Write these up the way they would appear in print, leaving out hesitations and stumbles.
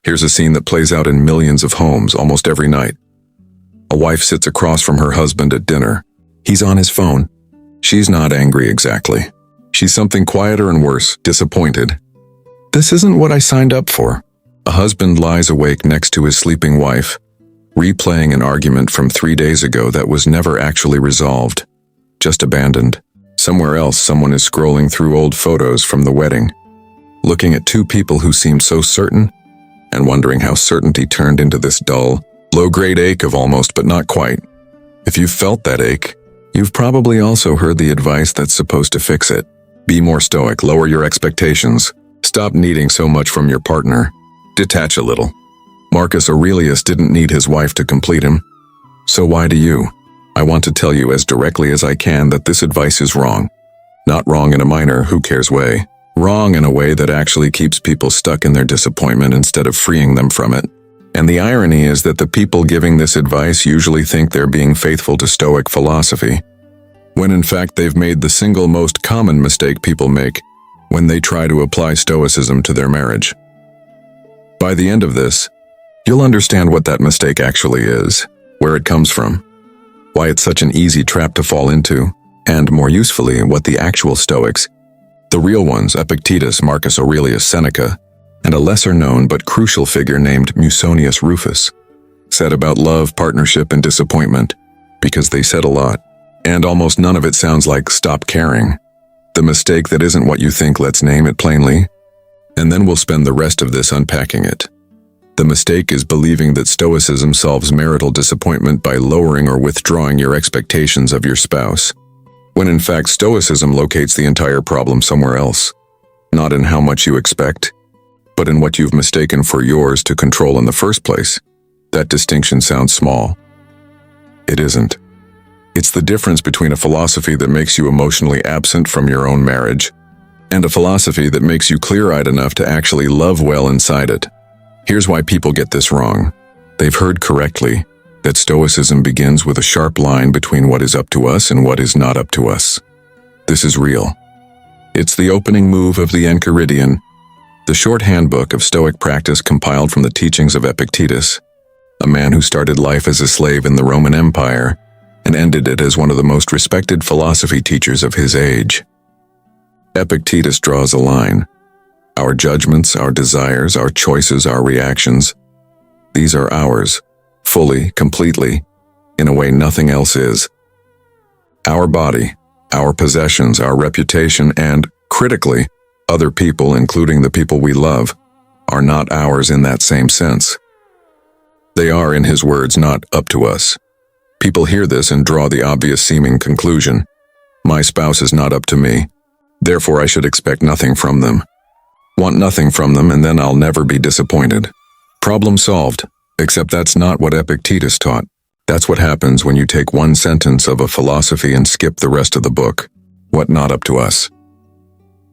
Here's a scene that plays out in millions of homes almost every night. A wife sits across from her husband at dinner. He's on his phone. She's not angry exactly. She's something quieter and worse, disappointed. This isn't what I signed up for. A husband lies awake next to his sleeping wife, replaying an argument from 3 days ago that was never actually resolved, just abandoned. Somewhere else, someone is scrolling through old photos from the wedding, looking at two people who seemed so certain, and wondering how certainty turned into this dull, low-grade ache of almost but not quite. If you've felt that ache, you've probably also heard the advice that's supposed to fix it. Be more stoic, lower your expectations, stop needing so much from your partner, detach a little. Marcus Aurelius didn't need his wife to complete him. So why do you? I want to tell you as directly as I can that this advice is wrong. Not wrong in a minor who cares way. Wrong in a way that actually keeps people stuck in their disappointment instead of freeing them from it. And the irony is that the people giving this advice usually think they're being faithful to Stoic philosophy, when in fact they've made the single most common mistake people make when they try to apply Stoicism to their marriage. By the end of this, you'll understand what that mistake actually is, where it comes from, why it's such an easy trap to fall into, and more usefully, what the actual Stoics, the real ones, Epictetus, Marcus Aurelius Seneca, and a lesser-known but crucial figure named Musonius Rufus, said about love, partnership, and disappointment, because they said a lot, and almost none of it sounds like stop caring. The mistake that isn't what you think, let's name it plainly, and then we'll spend the rest of this unpacking it. The mistake is believing that Stoicism solves marital disappointment by lowering or withdrawing your expectations of your spouse, when in fact Stoicism locates the entire problem somewhere else, not in how much you expect, but in what you've mistaken for yours to control in the first place. That distinction sounds small. It isn't. It's the difference between a philosophy that makes you emotionally absent from your own marriage and a philosophy that makes you clear-eyed enough to actually love well inside it. Here's why people get this wrong. They've heard correctly that Stoicism begins with a sharp line between what is up to us and what is not up to us. This is real. It's the opening move of the Enchiridion, the short handbook of Stoic practice compiled from the teachings of Epictetus, a man who started life as a slave in the Roman Empire and ended it as one of the most respected philosophy teachers of his age. Epictetus draws a line. Our judgments, our desires, our choices, our reactions, these are ours, fully, completely, in a way nothing else is. Our body, our possessions, our reputation, and, critically, other people, including the people we love, are not ours in that same sense. They are, in his words, not up to us. People hear this and draw the obvious-seeming conclusion. My spouse is not up to me, therefore I should expect nothing from them. Want nothing from them, and then I'll never be disappointed. Problem solved, except that's not what Epictetus taught. That's what happens when you take one sentence of a philosophy and skip the rest of the book. What not up to us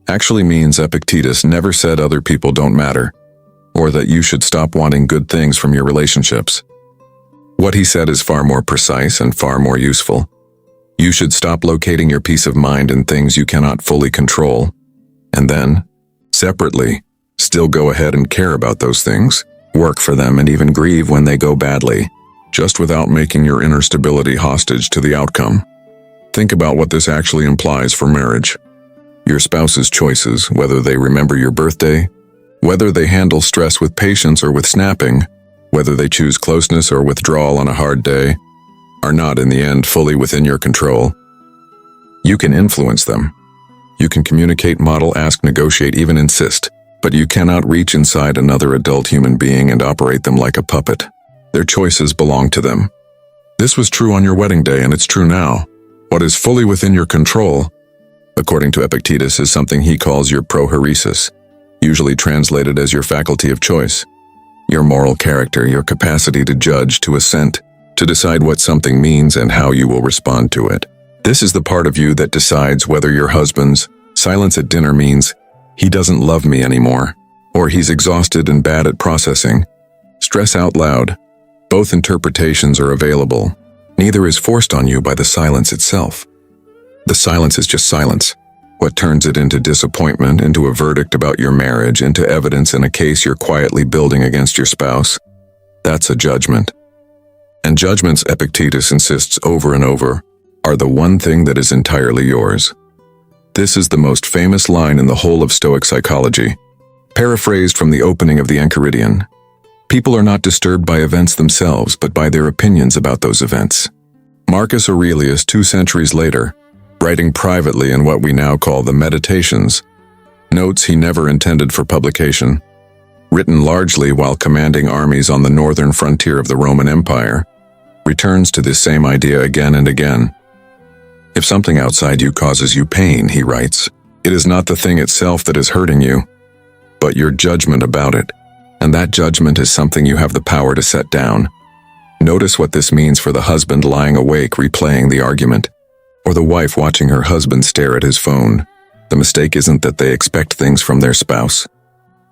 actually means Epictetus never said other people don't matter, or that you should stop wanting good things from your relationships. What he said is far more precise and far more useful. You should stop locating your peace of mind in things you cannot fully control, and then, separately, still go ahead and care about those things, work for them, and even grieve when they go badly, just without making your inner stability hostage to the outcome. Think about what this actually implies for marriage. Your spouse's choices, whether they remember your birthday, whether they handle stress with patience or with snapping, whether they choose closeness or withdrawal on a hard day, are not in the end fully within your control. You can influence them. You can communicate, model, ask, negotiate, even insist, but you cannot reach inside another adult human being and operate them like a puppet. Their choices belong to them. This was true on your wedding day, and it's true now. What is fully within your control, according to Epictetus, is something he calls your prohairesis, usually translated as your faculty of choice. Your moral character, your capacity to judge, to assent, to decide what something means and how you will respond to it. This is the part of you that decides whether your husband's silence at dinner means he doesn't love me anymore, or he's exhausted and bad at processing. Stress out loud. Both interpretations are available. Neither is forced on you by the silence itself. The silence is just silence. What turns it into disappointment, into a verdict about your marriage, into evidence in a case you're quietly building against your spouse? That's a judgment. And judgments, Epictetus insists over and over, are the one thing that is entirely yours. This is the most famous line in the whole of Stoic psychology. Paraphrased from the opening of the Enchiridion, people are not disturbed by events themselves, but by their opinions about those events. Marcus Aurelius, 2 centuries later, writing privately in what we now call the Meditations, notes he never intended for publication. Written largely while commanding armies on the northern frontier of the Roman Empire, returns to this same idea again and again. If something outside you causes you pain, he writes, it is not the thing itself that is hurting you, but your judgment about it, and that judgment is something you have the power to set down. Notice what this means for the husband lying awake replaying the argument, or the wife watching her husband stare at his phone. The mistake isn't that they expect things from their spouse.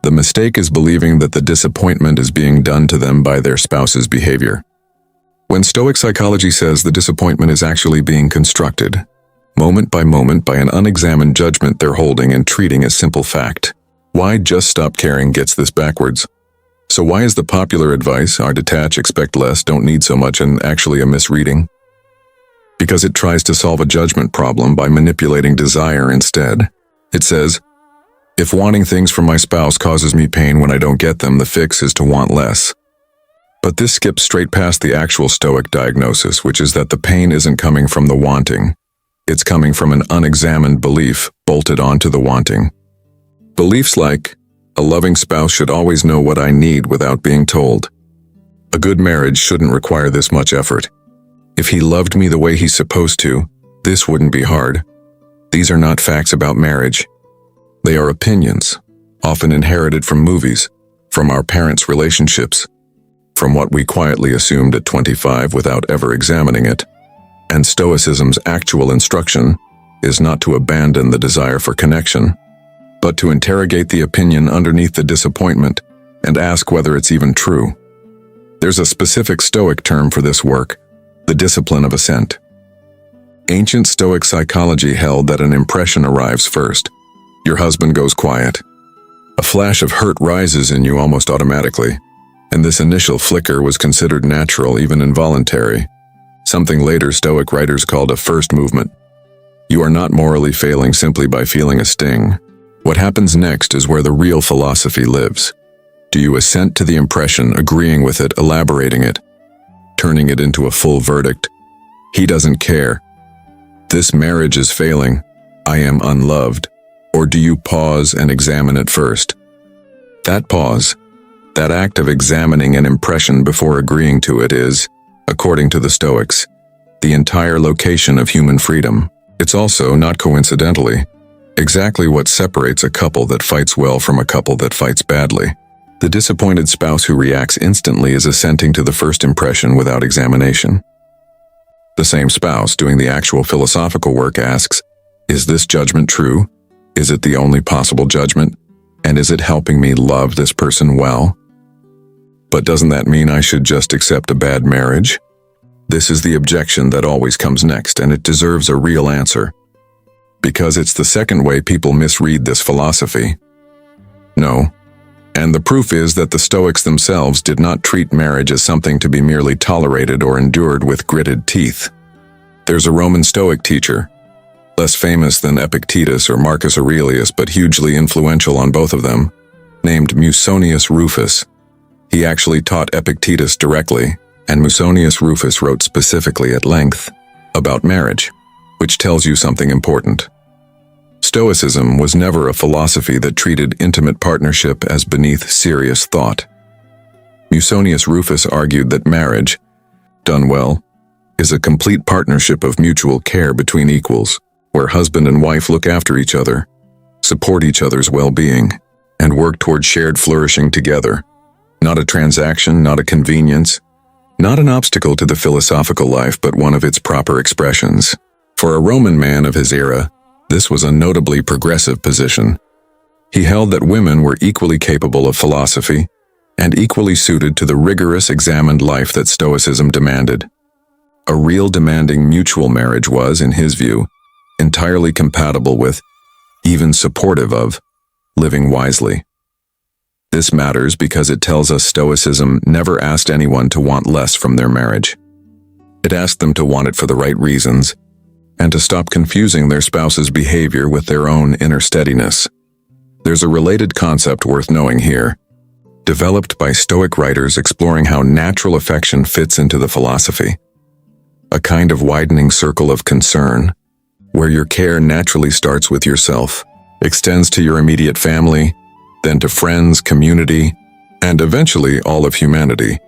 The mistake is believing that the disappointment is being done to them by their spouse's behavior. When Stoic psychology says the disappointment is actually being constructed, moment by an unexamined judgment they're holding and treating as simple fact. Why just stop caring gets this backwards. So why is the popular advice, detach, expect less, don't need so much, and actually a misreading? Because it tries to solve a judgment problem by manipulating desire instead. It says, if wanting things from my spouse causes me pain when I don't get them, the fix is to want less. But this skips straight past the actual Stoic diagnosis, which is that the pain isn't coming from the wanting. It's coming from an unexamined belief bolted onto the wanting. Beliefs like, a loving spouse should always know what I need without being told. A good marriage shouldn't require this much effort. If he loved me the way he's supposed to, this wouldn't be hard. These are not facts about marriage. They are opinions, often inherited from movies, from our parents' relationships, from what we quietly assumed at 25 without ever examining it. And Stoicism's actual instruction is not to abandon the desire for connection, but to interrogate the opinion underneath the disappointment and ask whether it's even true. There's a specific Stoic term for this work, the discipline of assent. Ancient Stoic psychology held that an impression arrives first. Your husband goes quiet. A flash of hurt rises in you almost automatically, and this initial flicker was considered natural, even involuntary, something later Stoic writers called a first movement. You are not morally failing simply by feeling a sting. What happens next is where the real philosophy lives. Do you assent to the impression, agreeing with it, elaborating it, turning it into a full verdict? He doesn't care. This marriage is failing. I am unloved. Or do you pause and examine it first? That pause, that act of examining an impression before agreeing to it is, according to the Stoics, the entire location of human freedom. It's also, not coincidentally, exactly what separates a couple that fights well from a couple that fights badly. The disappointed spouse who reacts instantly is assenting to the first impression without examination. The same spouse doing the actual philosophical work asks, is this judgment true? Is it the only possible judgment? And is it helping me love this person well? But doesn't that mean I should just accept a bad marriage? This is the objection that always comes next, and it deserves a real answer. Because it's the second way people misread this philosophy. No. And the proof is that the Stoics themselves did not treat marriage as something to be merely tolerated or endured with gritted teeth. There's a Roman Stoic teacher, less famous than Epictetus or Marcus Aurelius but hugely influential on both of them, named Musonius Rufus. He actually taught Epictetus directly, and Musonius Rufus wrote specifically at length about marriage, which tells you something important. Stoicism was never a philosophy that treated intimate partnership as beneath serious thought. Musonius Rufus argued that marriage, done well, is a complete partnership of mutual care between equals, where husband and wife look after each other, support each other's well-being, and work toward shared flourishing together. Not a transaction, not a convenience, not an obstacle to the philosophical life, but one of its proper expressions. For a Roman man of his era, this was a notably progressive position. He held that women were equally capable of philosophy and equally suited to the rigorous, examined life that Stoicism demanded. A real demanding mutual marriage was, in his view, entirely compatible with even supportive of, living wisely. This matters because it tells us Stoicism never asked anyone to want less from their marriage. It asked them to want it for the right reasons, and to stop confusing their spouse's behavior with their own inner steadiness. There's a related concept worth knowing here, developed by Stoic writers exploring how natural affection fits into the philosophy. A kind of widening circle of concern, where your care naturally starts with yourself, extends to your immediate family, then to friends, community, and eventually all of humanity.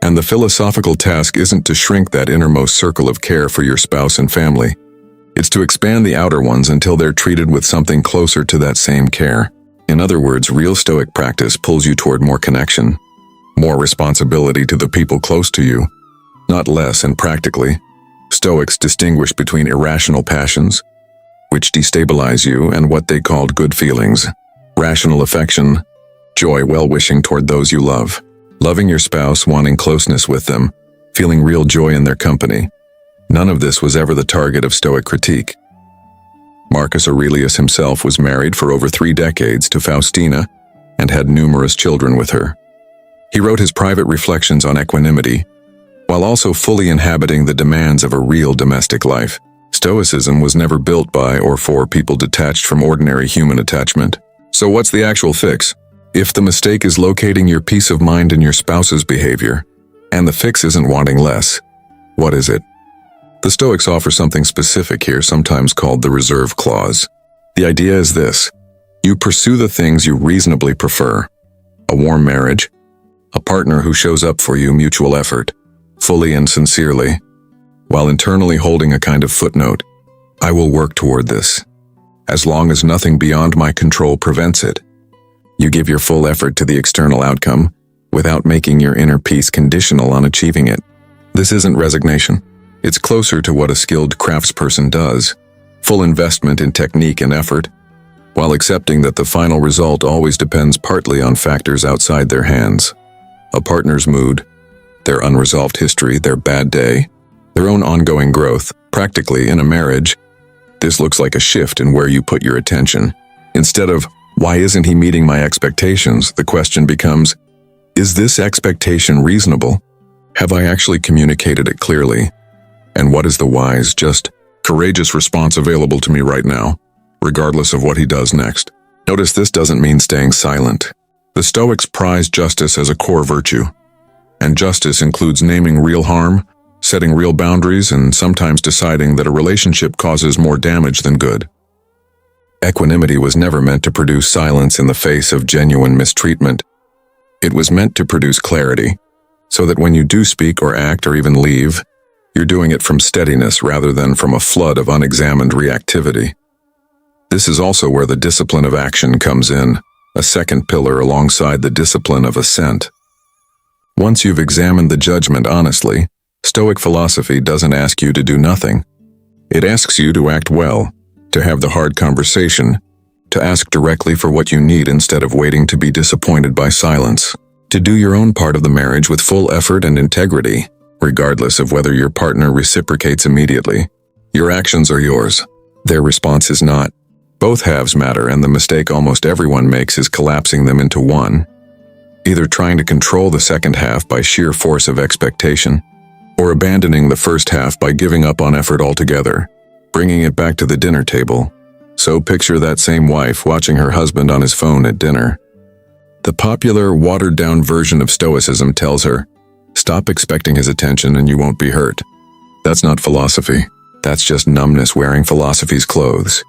And the philosophical task isn't to shrink that innermost circle of care for your spouse and family. It's to expand the outer ones until they're treated with something closer to that same care. In other words, real Stoic practice pulls you toward more connection, more responsibility to the people close to you, not less. And practically, Stoics distinguish between irrational passions, which destabilize you, and what they called good feelings, rational affection, joy, well-wishing toward those you love, loving your spouse, wanting closeness with them, feeling real joy in their company. None of this was ever the target of Stoic critique. Marcus Aurelius himself was married for over 3 decades to Faustina and had numerous children with her. He wrote his private reflections on equanimity, while also fully inhabiting the demands of a real domestic life. Stoicism was never built by or for people detached from ordinary human attachment. So what's the actual fix? If the mistake is locating your peace of mind in your spouse's behavior, and the fix isn't wanting less, what is it? The Stoics offer something specific here, sometimes called the reserve clause. The idea is this: you pursue the things you reasonably prefer, a warm marriage, a partner who shows up for you, mutual effort, fully and sincerely, while internally holding a kind of footnote. I will work toward this, as long as nothing beyond my control prevents it. You give your full effort to the external outcome, without making your inner peace conditional on achieving it. This isn't resignation. It's closer to what a skilled craftsperson does, full investment in technique and effort, while accepting that the final result always depends partly on factors outside their hands. A partner's mood, their unresolved history, their bad day, their own ongoing growth. Practically, in a marriage, this looks like a shift in where you put your attention. Instead of, why isn't he meeting my expectations? The question becomes, is this expectation reasonable? Have I actually communicated it clearly? And what is the wise, just, courageous response available to me right now, regardless of what he does next? Notice this doesn't mean staying silent. The Stoics prize justice as a core virtue. And justice includes naming real harm, setting real boundaries, and sometimes deciding that a relationship causes more damage than good. Equanimity was never meant to produce silence in the face of genuine mistreatment. It was meant to produce clarity, so that when you do speak or act or even leave, you're doing it from steadiness rather than from a flood of unexamined reactivity. This is also where the discipline of action comes in, a second pillar alongside the discipline of assent. Once you've examined the judgment honestly, Stoic philosophy doesn't ask you to do nothing. It asks you to act well, to have the hard conversation, to ask directly for what you need instead of waiting to be disappointed by silence, to do your own part of the marriage with full effort and integrity, regardless of whether your partner reciprocates immediately. Your actions are yours. Their response is not. Both halves matter, and the mistake almost everyone makes is collapsing them into one, either trying to control the second half by sheer force of expectation, or abandoning the first half by giving up on effort altogether, bringing it back to the dinner table. So picture that same wife watching her husband on his phone at dinner. The popular, watered-down version of Stoicism tells her, stop expecting his attention and you won't be hurt. That's not philosophy. That's just numbness wearing philosophy's clothes.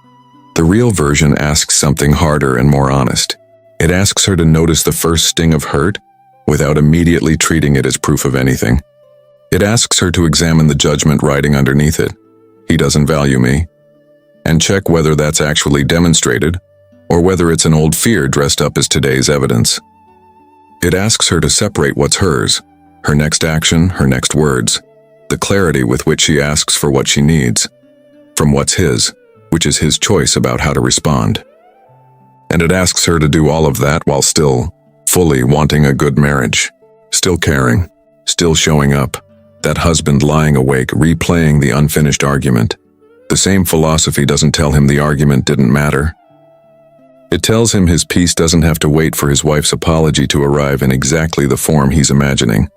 The real version asks something harder and more honest. It asks her to notice the first sting of hurt without immediately treating it as proof of anything. It asks her to examine the judgment writing underneath it. He doesn't value me. And check whether that's actually demonstrated or whether it's an old fear dressed up as today's evidence. It asks her to separate what's hers, her next action, her next words, the clarity with which she asks for what she needs, from what's his, which is his choice about how to respond. And it asks her to do all of that while still fully wanting a good marriage, still caring, still showing up, that husband lying awake replaying the unfinished argument. The same philosophy doesn't tell him the argument didn't matter. It tells him his peace doesn't have to wait for his wife's apology to arrive in exactly the form he's imagining.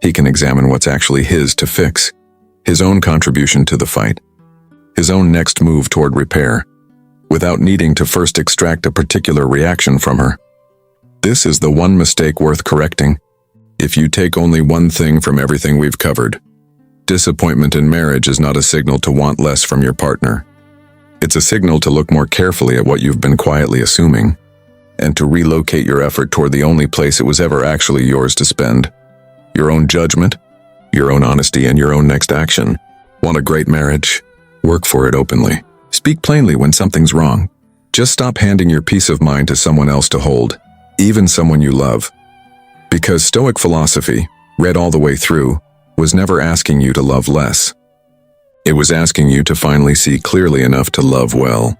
He can examine what's actually his to fix, his own contribution to the fight, his own next move toward repair, without needing to first extract a particular reaction from her. This is the one mistake worth correcting. If you take only one thing from everything we've covered, disappointment in marriage is not a signal to want less from your partner. It's a signal to look more carefully at what you've been quietly assuming, and to relocate your effort toward the only place it was ever actually yours to spend: your own judgment, your own honesty, and your own next action. Want a great marriage? Work for it openly. Speak plainly when something's wrong. Just stop handing your peace of mind to someone else to hold, even someone you love. Because Stoic philosophy, read all the way through, was never asking you to love less. It was asking you to finally see clearly enough to love well.